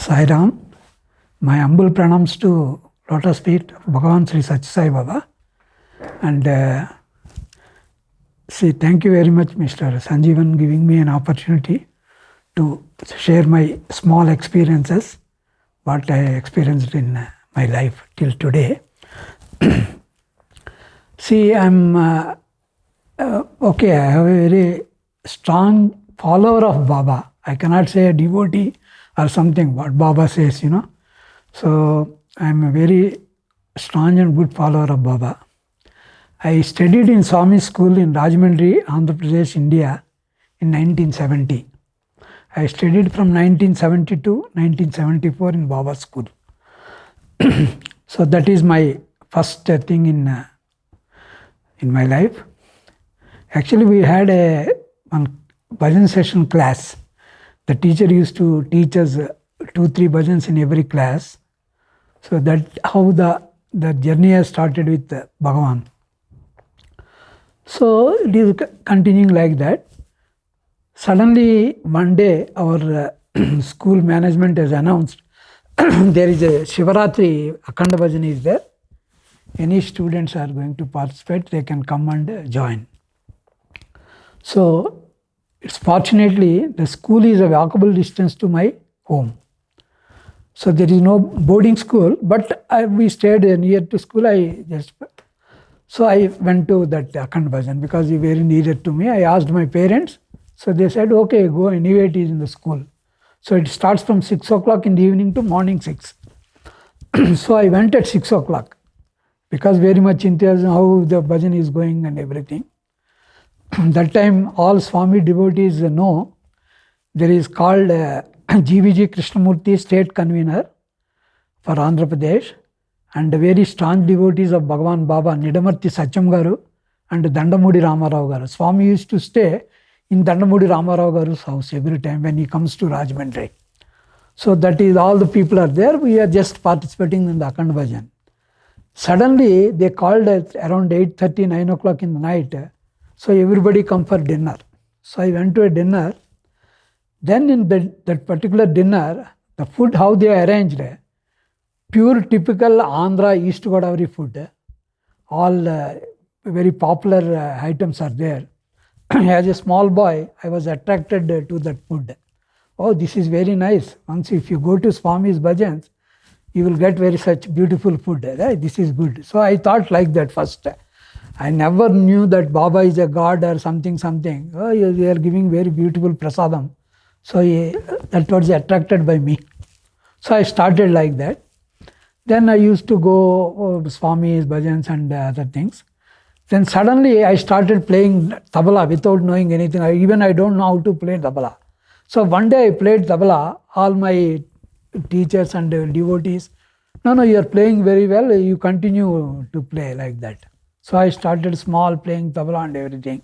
Sai Ram. My humble pranams to Lotus Feet of Bhagawan Sri Sathya Sai Baba. And thank you very much, Mr. Sanjeevan, giving me an opportunity to share my small experiences, what I experienced in my life till today. I'm okay, I have a very strong follower of Baba. I cannot say a devotee or something, what Baba says, So I'm a very strong and good follower of Baba. I studied in Swami School in Rajahmundry, Andhra Pradesh, India in 1970. I studied from 1970 to 1974 in Baba School. So that is my first thing in my life. Actually, we had one bhajan session class. The teacher used to teach us 2-3 bhajans in every class. So that's how the journey has started with Bhagawan. So it is continuing like that. Suddenly one day our school management has announced there is a Shivaratri Akhanda Bhajan is there. Any students are going to participate, they can come and join. So it's fortunately the school is a walkable distance to my home. So there is no boarding school, but we stayed near to school. So I went to that Akhand Bhajan because he very needed to me. I asked my parents. So they said, okay, go anyway, it is in the school. So it starts from 6 o'clock in the evening to morning 6. So I went at 6 o'clock because very much enthusiasm how the bhajan is going and everything. That time all Swami devotees know there is called GVG Krishnamurti state convener for Andhra Pradesh and very strong devotees of Bhagawan Baba, Nidamarti Satyam Garu and Dandamudi Ramarao Garu. Swami used to stay in Dandamudi Ramarao Garu's house every time when he comes to Rajahmundry. So that is all the people are there. We are just participating in the Akhand Bhajan. Suddenly they called at around 8:30, 9 o'clock in the night. So everybody come for dinner. So I went to a dinner. Then in that particular dinner, the food how they arranged, pure typical Andhra East Godavari food. All very popular items are there. As a small boy, I was attracted to that food. Oh, this is very nice. Once if you go to Swami's bhajans, you will get very such beautiful food. Right? This is good. So I thought like that first. I never knew that Baba is a god or something. Oh, they are giving very beautiful prasadam. So that was attracted by me. So I started like that. Then I used to go Swami's bhajans and other things. Then suddenly I started playing tabla without knowing anything. I don't know how to play tabla. So one day I played tabla. All my teachers and devotees, no, you are playing very well. You continue to play like that. So I started small playing tabla and everything.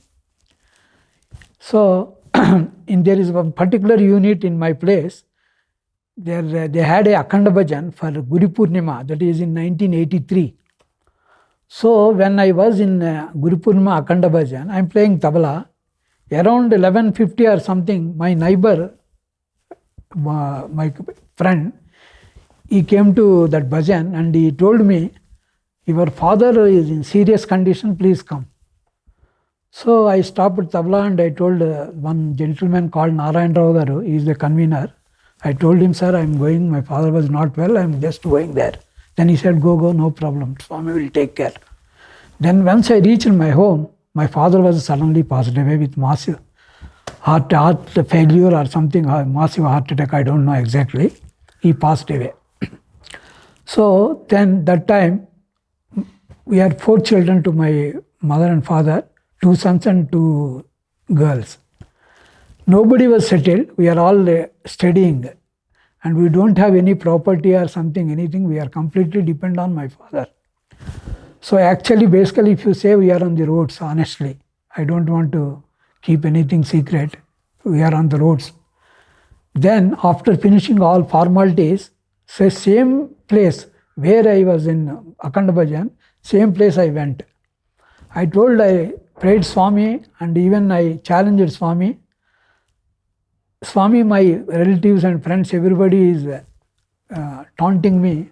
So there is a particular unit in my place. They had a Akhanda Bhajan for Guru Purnima, that is in 1983. So when I was in Guru Purnima Akhanda Bhajan, I am playing tabla. Around 11:50 or something, my neighbor, my friend, he came to that bhajan and he told me, your father is in serious condition, please come. So I stopped at tabla and I told one gentleman called Narayan Rao Garu, he is the convener. I told him, sir, I am going, my father was not well, I am just going there. Then he said, go, no problem, Swami will take care. Then once I reached my home, my father was suddenly passed away with massive heart failure or something, massive heart attack, I don't know exactly. He passed away. So then that time, we had 4 children to my mother and father, 2 sons and 2 girls. Nobody was settled. We are all studying and we don't have any property or something, anything. We are completely dependent on my father. So actually, basically, if you say we are on the roads, honestly, I don't want to keep anything secret. We are on the roads. Then after finishing all formalities, same place where I was in Akhanda Bhajan, same place I went. I prayed Swami and even I challenged Swami. Swami, my relatives and friends, everybody is taunting me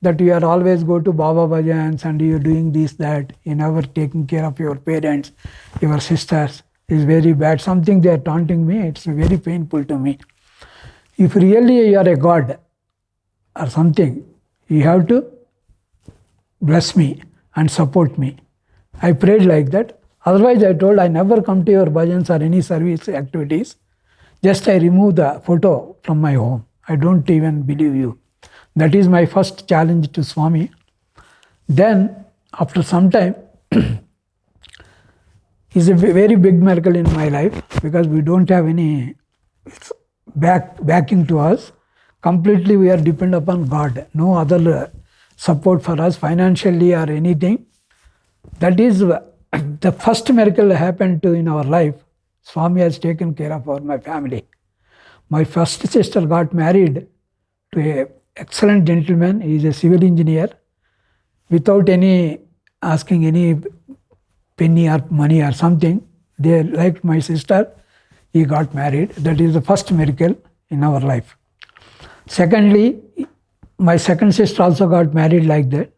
that you are always go to Baba bhajans and you are doing this, that, you never taking care of your parents, your sisters, is very bad. Something they are taunting me, it's very painful to me. If really you are a God or something, you have to bless me and support me. I prayed like that. Otherwise, I told I never come to your bhajans or any service activities. Just I remove the photo from my home. I don't even believe you. That is my first challenge to Swami. Then, after some time, is a very big miracle in my life, because we don't have any backing to us. Completely we are dependent upon God. No other support for us financially or anything. That is the first miracle happened in our life. Swami has taken care of my family. My first sister got married to an excellent gentleman. He is a civil engineer. Without any asking any penny or money or something, they liked my sister. He got married. That is the first miracle in our life. Secondly, my second sister also got married like that.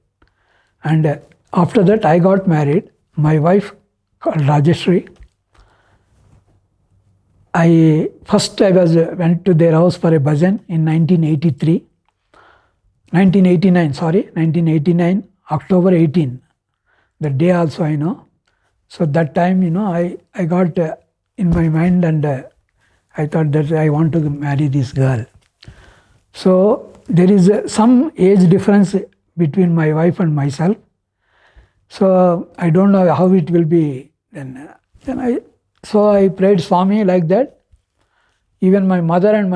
And after that, I got married. My wife called Rajashri. I went to their house for a bhajan in 1989, October 18. The day also I know. So that time, I got in my mind, and I thought that I want to marry this girl. So there is some age difference between my wife and myself. So I don't know how it will be. So I prayed Swami like that. Even my mother and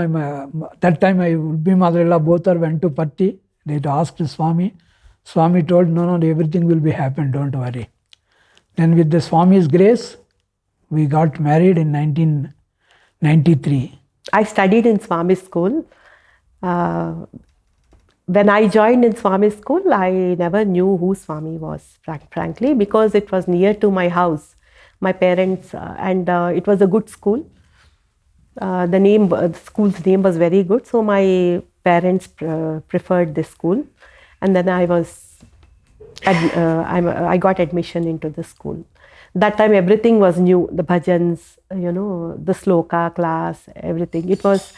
that time my would-be mother-in-law both went to Patti. They asked Swami. Swami told, no, everything will be happen, don't worry. Then with the Swami's grace, we got married in 1993. I studied in Swami school. When I joined in Swami school, I never knew who Swami was, frankly, because it was near to my house, my parents, and it was a good school. The school's name was very good, so my parents preferred this school, and then I got admission into the school. That time everything was new, the bhajans, the sloka class, everything. It was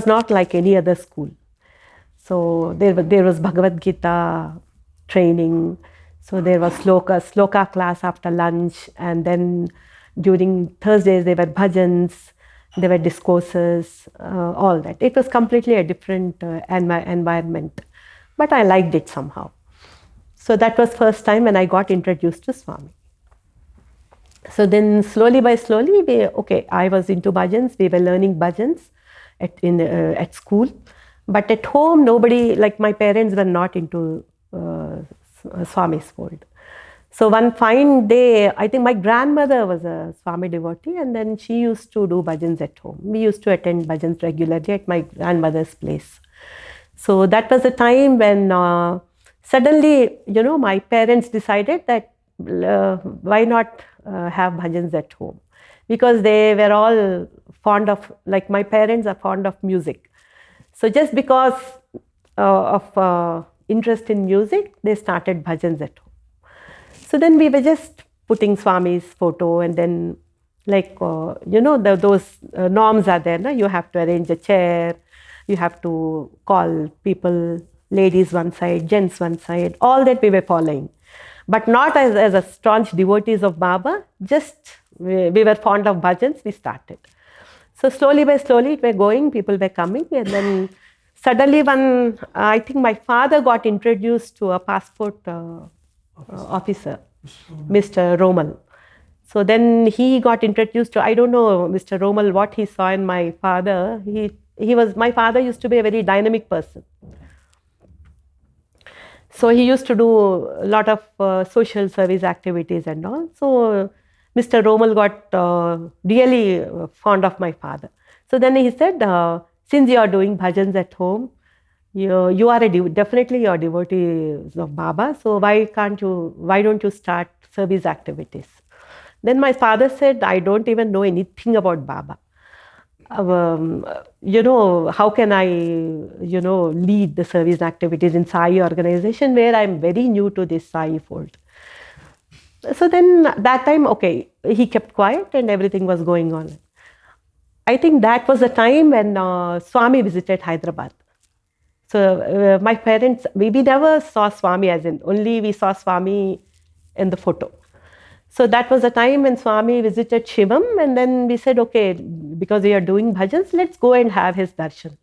not like any other school. So there was Bhagavad Gita training. So there was sloka class after lunch, and then during Thursdays there were bhajans, there were discourses, all that. It was completely a different environment, but I liked it somehow. So that was first time when I got introduced to Swami. So then slowly, I was into bhajans. We were learning bhajans at school. But at home, nobody, like my parents were not into Swami's fold. So one fine day, I think my grandmother was a Swami devotee, and then she used to do bhajans at home. We used to attend bhajans regularly at my grandmother's place. So that was the time when suddenly, my parents decided that why not have bhajans at home? Because they were all fond of, like my parents are fond of music. So just because of interest in music, they started bhajans at home. So then we were just putting Swami's photo, and then those norms are there. You have to arrange a chair, you have to call people, ladies one side, gents one side, all that we were following. But not as a staunch devotees of Baba, just we were fond of bhajans, we started. So slowly by slowly it were going, people were coming, and then suddenly I think my father got introduced to a passport officer, Mr. Romal. So then he got introduced to, I don't know, Mr. Romal, what he saw in my father. My father used to be a very dynamic person. So he used to do a lot of social service activities and all. So Mr. Romal got really fond of my father. So then he said, since you are doing bhajans at home, you are definitely you're devotees of Baba. So why don't you start service activities? Then my father said, I don't even know anything about Baba. how can I, lead the service activities in Sai organization where I'm very new to this Sai fold. So then that time, okay, he kept quiet and everything was going on. I think that was the time when Swami visited Hyderabad. So my parents, we never saw Swami as in, only we saw Swami in the photo. So that was the time when Swami visited Shivam, and then we said, okay, because we are doing bhajans, let's go and have his darshan.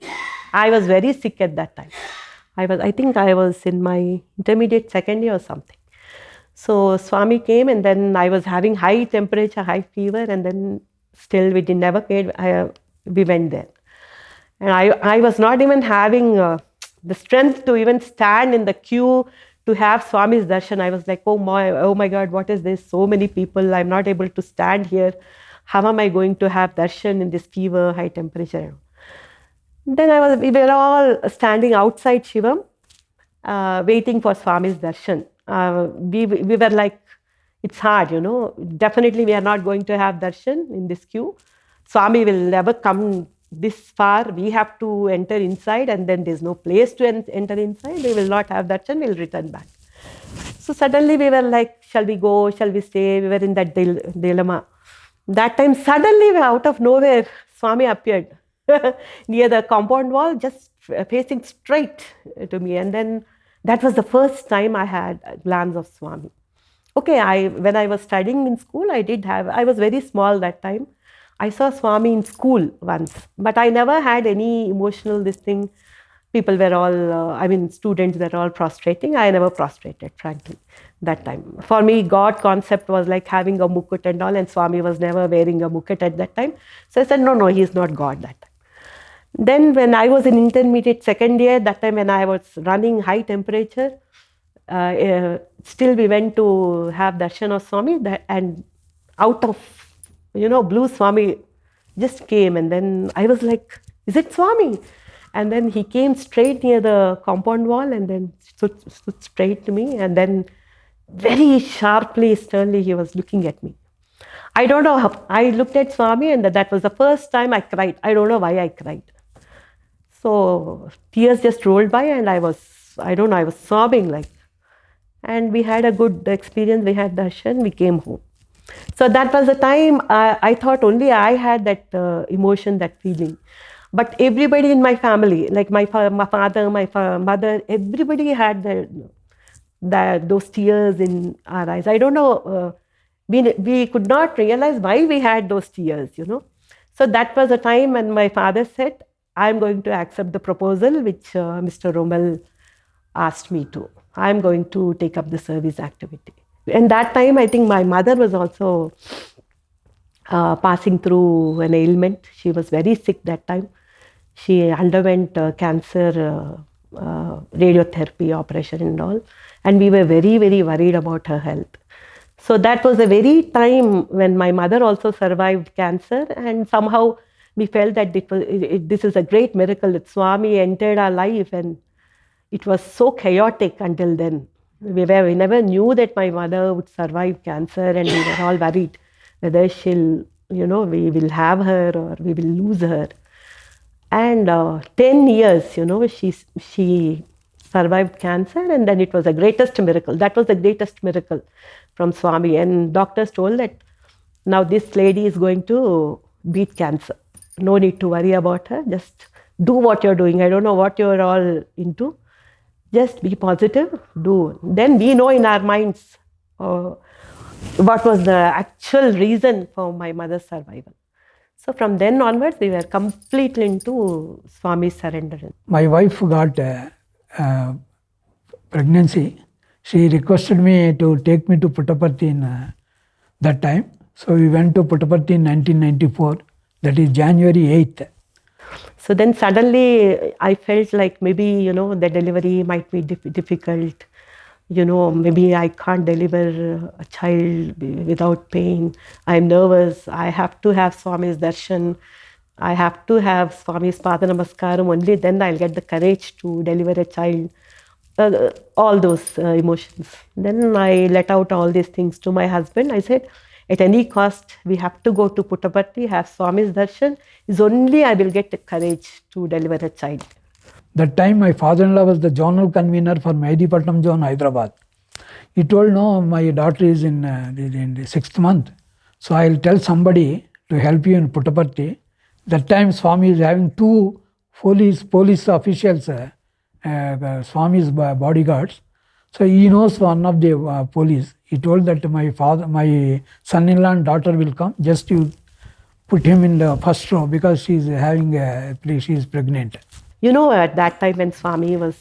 I was very sick at that time. I think I was in my intermediate second year or something. So Swami came, and then I was having high temperature, high fever, and then still we never paid. We went there. And I was not even having the strength to even stand in the queue to have Swami's darshan. I was like, oh my God, what is this? So many people, I'm not able to stand here. How am I going to have darshan in this fever, high temperature? Then we were all standing outside Shivam, waiting for Swami's darshan. We were like, it's hard, definitely we are not going to have darshan in this queue. Swami will never come this far. We have to enter inside, and then there's no place to enter inside. We will not have darshan, we'll return back. So suddenly we were like, shall we go, shall we stay? We were in that dilemma. That time suddenly out of nowhere, Swami appeared near the compound wall, just facing straight to me. And then that was the first time I had a glance of Swami. Okay, when I was studying in school, I was very small that time. I saw Swami in school once, but I never had any emotional this thing. People were all, students were all prostrating. I never prostrated, frankly, that time. For me, God concept was like having a mukut and all, and Swami was never wearing a mukut at that time. So I said, no, he's not God that time. Then when I was in intermediate second year, that time when I was running high temperature, still we went to have darshan of Swami, and out of blue, Swami just came, and then I was like, is it Swami? And then he came straight near the compound wall and then stood straight to me, and then very sharply, sternly, he was looking at me. I don't know how, I looked at Swami, and that was the first time I cried. I don't know why I cried. So tears just rolled by, and I was sobbing like. And we had a good experience. We had darshan, we came home. So that was the time I thought only I had that emotion, that feeling. But everybody in my family, like my father, my mother, everybody had those tears in our eyes. I don't know, we could not realize why we had those tears, So that was the time when my father said, I'm going to accept the proposal which Mr. Rommel asked me to. I'm going to take up the service activity. And that time, I think my mother was also passing through an ailment. She was very sick that time. She underwent cancer radiotherapy operation and all. And we were very, very worried about her health. So that was the very time when my mother also survived cancer. And somehow we felt that this is a great miracle that Swami entered our life. And it was so chaotic until then. We never knew that my mother would survive cancer, and we were all worried whether she'll, we will have her or we will lose her. And 10 years, she survived cancer, and then it was the greatest miracle. That was the greatest miracle from Swami. And doctors told that now this lady is going to beat cancer. No need to worry about her. Just do what you're doing. I don't know what you're all into. Just be positive, do. Then we know in our minds what was the actual reason for my mother's survival. So from then onwards, we were completely into Swami's surrender. My wife got pregnancy. She requested me to take me to Puttaparthi in that time. So we went to Puttaparthi in 1994, that is January 8th. So then suddenly I felt like maybe, the delivery might be difficult. Maybe I can't deliver a child without pain. I'm nervous. I have to have Swami's darshan. I have to have Swami's Pada Namaskaram. Only then I'll get the courage to deliver a child. All those emotions. Then I let out all these things to my husband. I said, At any cost, we have to go to Puttaparthi, have Swami's darshan. Is only I will get the courage to deliver a child. That time my father-in-law was the zonal convener for Mehdipatnam zone, Hyderabad. He told, no, my daughter is in the 6th month. So I'll tell somebody to help you in Puttaparthi. That time Swami is having 2 police officials, Swami's bodyguards. So he knows one of the police. He told that my son-in-law and daughter will come. Just you put him in the first row because she is pregnant. You know, at that time when Swami was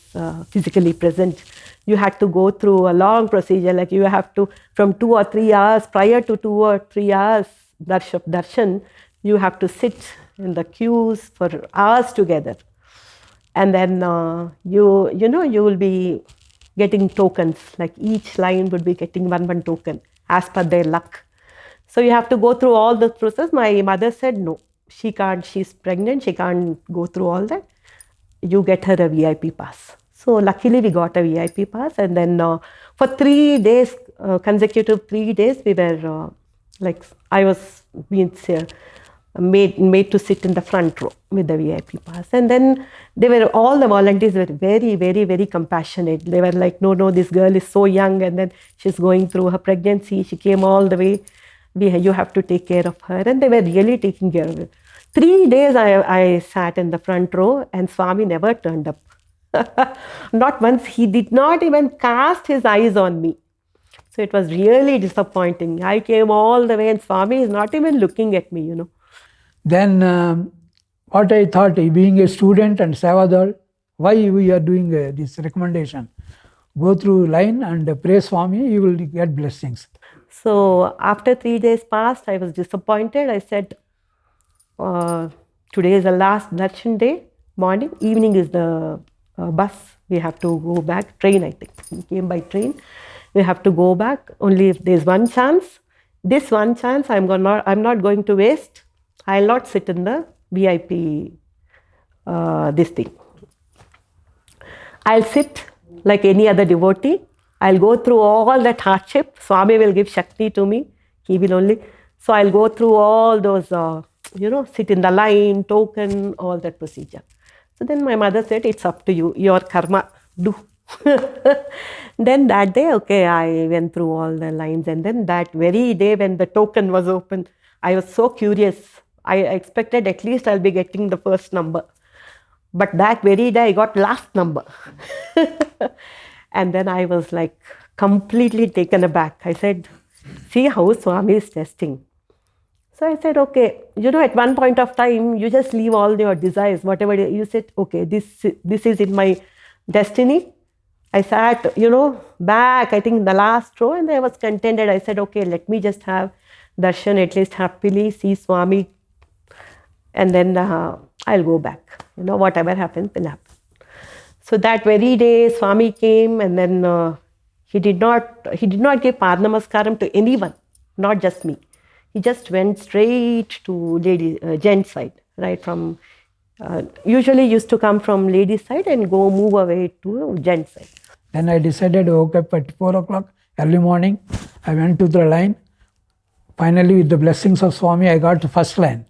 physically present, you had to go through a long procedure. Like you have to, from 2 or 3 hours, prior to 2 or 3 hours darshan, you have to sit in the queues for hours together. And then you will be getting tokens, like each line would be getting one token as per their luck. So you have to go through all the process. My mother said, no, she can't, she's pregnant, she can't go through all that. You get her a VIP pass. So luckily we got a VIP pass, and then for 3 days, consecutive 3 days, we were I was being made to sit in the front row with the VIP pass. And then all the volunteers were very, very, very compassionate. They were like, no, this girl is so young, and then she's going through her pregnancy. She came all the way. You have to take care of her. And they were really taking care of it. 3 days I sat in the front row, and Swami never turned up. Not once. He did not even cast his eyes on me. So it was really disappointing. I came all the way, and Swami is not even looking at me, Then what I thought, being a student and Sevadal, why we are doing this recommendation? Go through line and pray Swami, you will get blessings. So after 3 days passed, I was disappointed. I said, today is the last darshan day, morning. Evening is the bus. We have to go back. Train, I think. We came by train. We have to go back. Only if there's one chance. This one chance I'm not going to waste. I'll not sit in the VIP this thing. I'll sit like any other devotee. I'll go through all that hardship. Swami will give Shakti to me. He will only. So I'll go through all those, sit in the line, token, all that procedure. So then my mother said, it's up to you. Your karma, do. Then that day, I went through all the lines. And then that very day when the token was open, I was so curious. I expected at least I'll be getting the first number. But that very day I got last number. And then I was like completely taken aback. I said, see how Swami is testing. So I said, at one point of time, you just leave all your desires, whatever you said, this is in my destiny. I sat, back, I think the last row, and I was contented. I said, let me just have darshan, at least happily, see Swami, and then I'll go back. Whatever happens, will happen. So that very day, Swami came, and then he did not give Padnamaskaram to anyone, not just me. He just went straight to gents side, right from, usually used to come from ladies side and move away to gents side. Then I decided, woke up at 4 o'clock, early morning. I went to the line. Finally, with the blessings of Swami, I got the first line.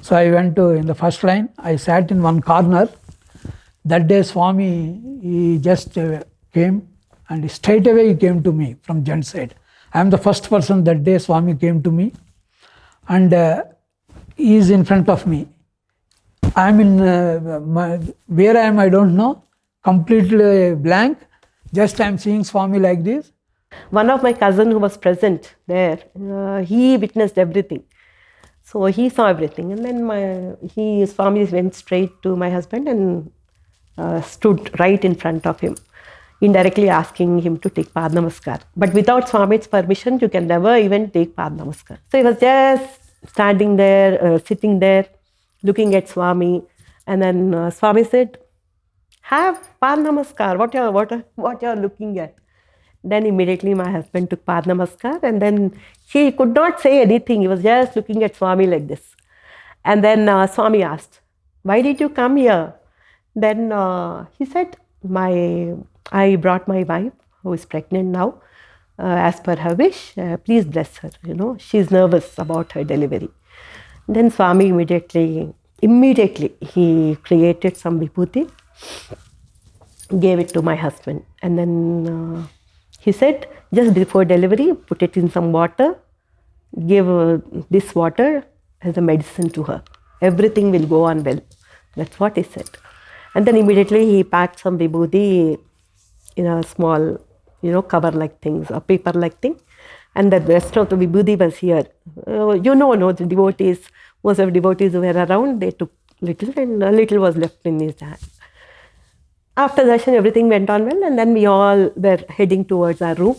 So I went in the first line. I sat in one corner. That day, Swami, he just came, and straight away he came to me from gents side. I am the first person that day Swami came to me, and he is in front of me. I am in, where I am, I don't know, completely blank. Just I am seeing Swami like this. One of my cousin who was present there, he witnessed everything. So he saw everything. And then Swami went straight to my husband and stood right in front of him, indirectly asking him to take Pad Namaskar. But without Swami's permission, you can never even take Pad Namaskar. So he was just standing there, sitting there, looking at Swami. And then Swami said, have Pad Namaskar, what you're looking at. Then immediately my husband took Pad Namaskar, and then he could not say anything. He was just looking at Swami like this. And then Swami asked, why did you come here? Then he said, I brought my wife, who is pregnant now. as per her wish, please bless her. She's nervous about her delivery. Then Swami immediately he created some vibhuti, gave it to my husband, and then he said, just before delivery, put it in some water, give this water as a medicine to her. Everything will go on well. That's what he said. And then immediately he packed some vibhuti in a small, cover-like things, a paper-like thing. And the rest of the vibhuti was here. The devotees, most of the devotees who were around, they took little and a little was left in his hand. After darshan, everything went on well, and then we all were heading towards our room.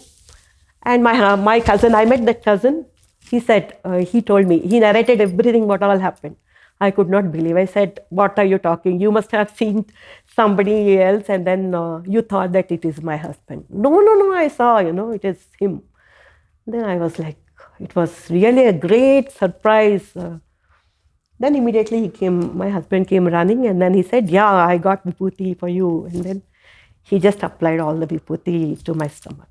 And my cousin, I met that cousin, he said, he told me, he narrated everything what all happened. I could not believe. I said, what are you talking? You must have seen somebody else and then you thought that it is my husband. No, I saw, it is him. Then I was like, it was really a great surprise. Then immediately my husband came running, and then he said, yeah, I got vibhuti for you. And then he just applied all the vibhuti to my stomach.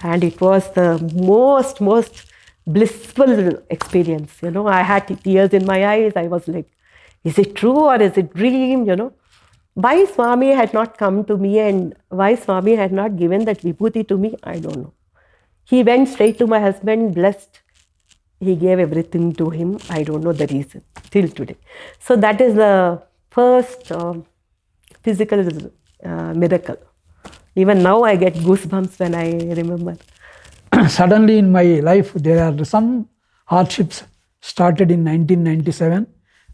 And it was the most blissful experience. I had tears in my eyes. I was like, is it true or is it dream? Why Swami had not come to me and why Swami had not given that vibhuti to me, I don't know. He went straight to my husband, blessed. He gave everything to him. I don't know the reason till today. So that is the first physical miracle. Even now I get goosebumps when I remember. Suddenly in my life there are some hardships started in 1997.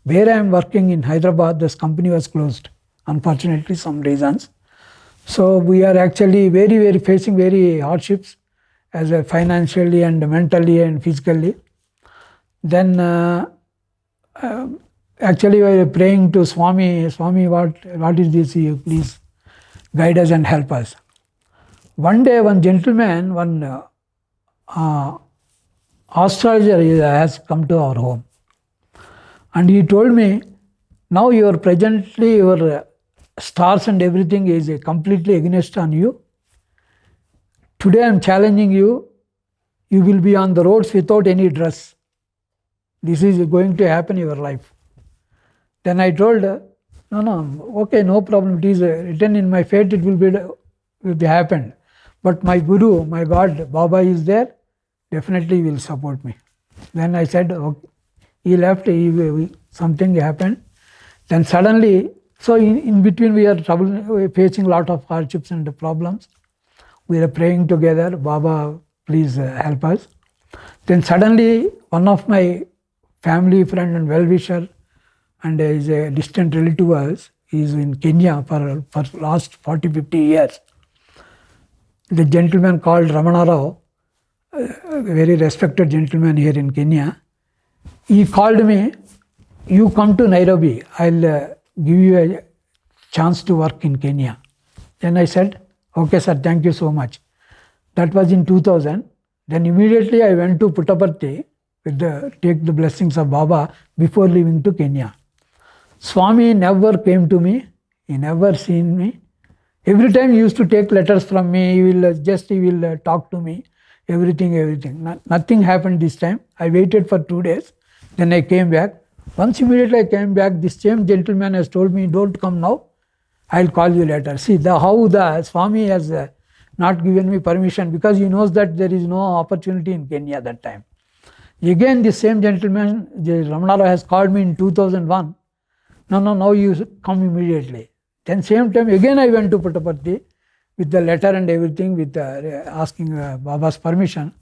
Where I am working in Hyderabad, this company was closed, unfortunately, some reasons. So we are actually very facing very hardships as a financially and mentally and physically. Then actually we were praying to Swami, what is this? You please guide us and help us. One day one gentleman, one astrologer has come to our home. And he told me, now your stars and everything is completely against on you. Today I am challenging you, you will be on the roads without any dress. This is going to happen in your life. Then I told, no, okay, no problem. It is written in my fate, it will be happened. But my Guru, my God, Baba is there, definitely will support me. Then I said, okay. He left, something happened. Then suddenly, so in between we are facing a lot of hardships and problems. We are praying together, Baba, please help us. Then suddenly, one of my family friend and well-wisher and is a distant relative of us, he is in Kenya for last 40-50 years. The gentleman called Ramana Rao, a very respected gentleman here in Kenya, he called me, you come to Nairobi, I'll give you a chance to work in Kenya. Then I said, okay sir, thank you so much. That was in 2000. Then immediately I went to Puttaparthi take the blessings of Baba before leaving to Kenya. Swami never came to me, he never seen me. Every time he used to take letters from me, he will talk to me, everything. Nothing happened this time. I waited for 2 days, then I came back. Once immediately I came back, this same gentleman has told me, don't come now, I'll call you later. See how the Swami has not given me permission because he knows that there is no opportunity in Kenya that time. Again, this same gentleman, Ramanara, has called me in 2001. No, you come immediately. Then same time, again I went to Puttaparthi with the letter and everything, with asking Baba's permission.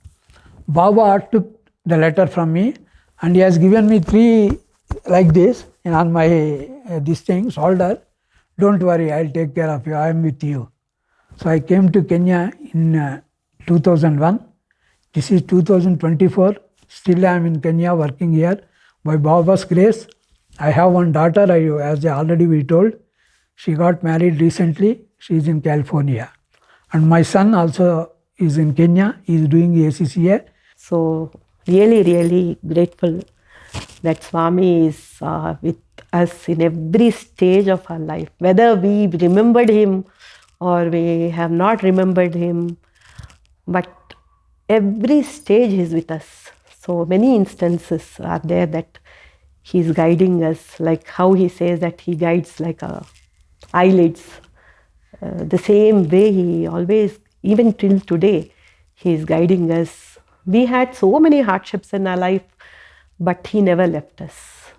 Baba took the letter from me and he has given me 3 like this on my this thing, shoulder. Don't worry, I'll take care of you, I am with you. So I came to Kenya in 2001. This is 2024. Still I am in Kenya working here. By Baba's grace, I have one daughter, as already we told. She got married recently. She is in California. And my son also is in Kenya. He is doing ACCA. So really grateful that Swami is with us in every stage of our life. Whether we remembered him or we have not remembered him, but every stage He is with us. So many instances are there that He is guiding us, like how He says that He guides like eyelids. The same way He always, even till today, He is guiding us. We had so many hardships in our life, but He never left us.